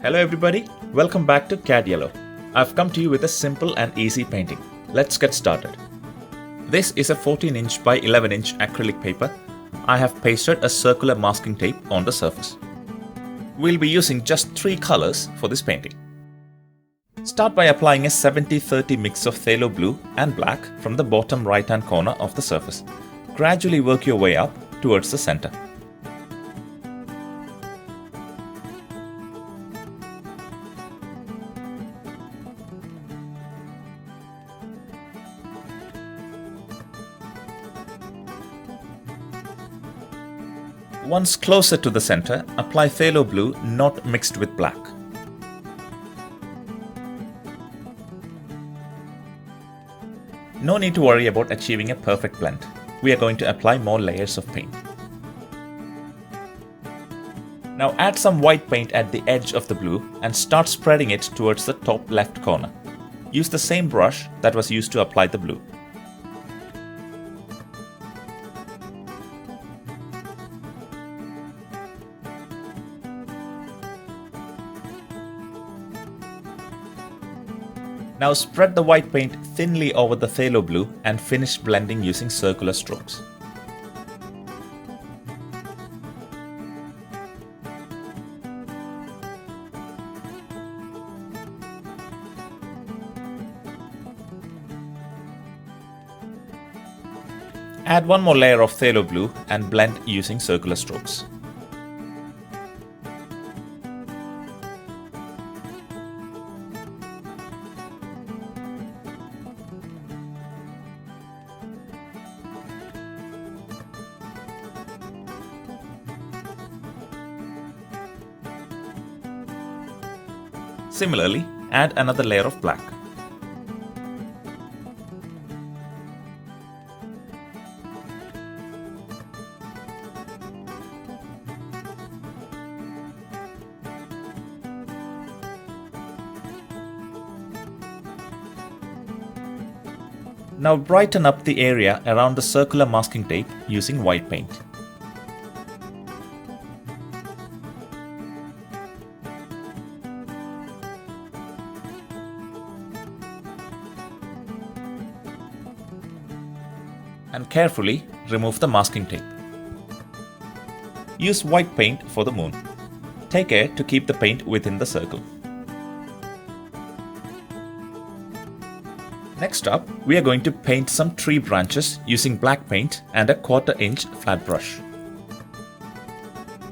Hello everybody, welcome back to Cad Yellow. I've come to you with a simple and easy painting. Let's get started. This is a 14-inch by 11-inch acrylic paper. I have pasted a circular masking tape on the surface. We'll be using just 3 colors for this painting. Start by applying a 70-30 mix of phthalo blue and black from the bottom right-hand corner of the surface. Gradually work your way up towards the center. Once closer to the center, apply phthalo blue not mixed with black. No need to worry about achieving a perfect blend. We are going to apply more layers of paint. Now add some white paint at the edge of the blue and start spreading it towards the top left corner. Use the same brush that was used to apply the blue. Now spread the white paint thinly over the phthalo blue and finish blending using circular strokes. Add one more layer of phthalo blue and blend using circular strokes. Similarly, add another layer of black. Now brighten up the area around the circular masking tape using white paint. And carefully remove the masking tape. Use white paint for the moon. Take care to keep the paint within the circle. Next up, we are going to paint some tree branches using black paint and a 1/4 inch flat brush.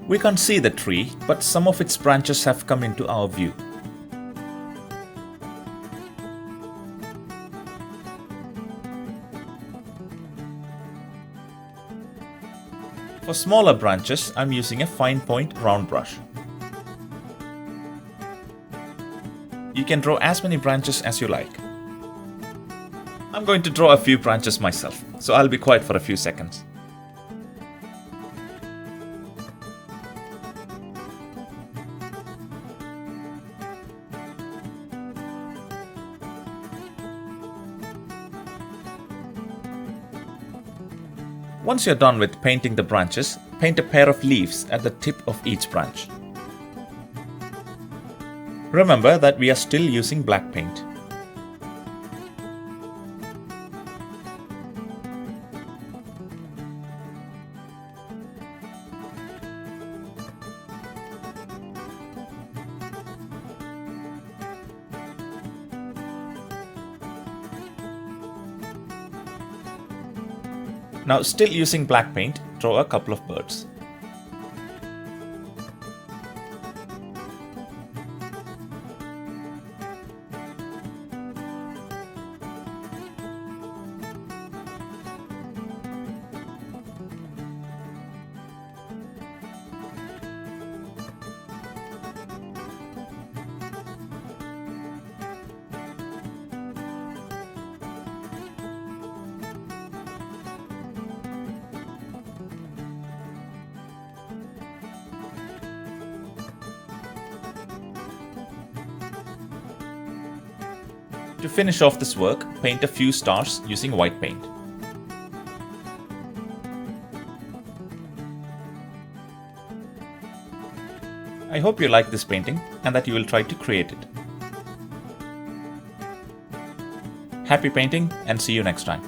We can't see the tree, but some of its branches have come into our view. For smaller branches, I'm using a fine point round brush. You can draw as many branches as you like. I'm going to draw a few branches myself, so I'll be quiet for a few seconds. Once you're done with painting the branches, paint a pair of leaves at the tip of each branch. Remember that we are still using black paint. Now, still using black paint, draw a couple of birds. To finish off this work, paint a few stars using white paint. I hope you like this painting and that you will try to create it. Happy painting and see you next time.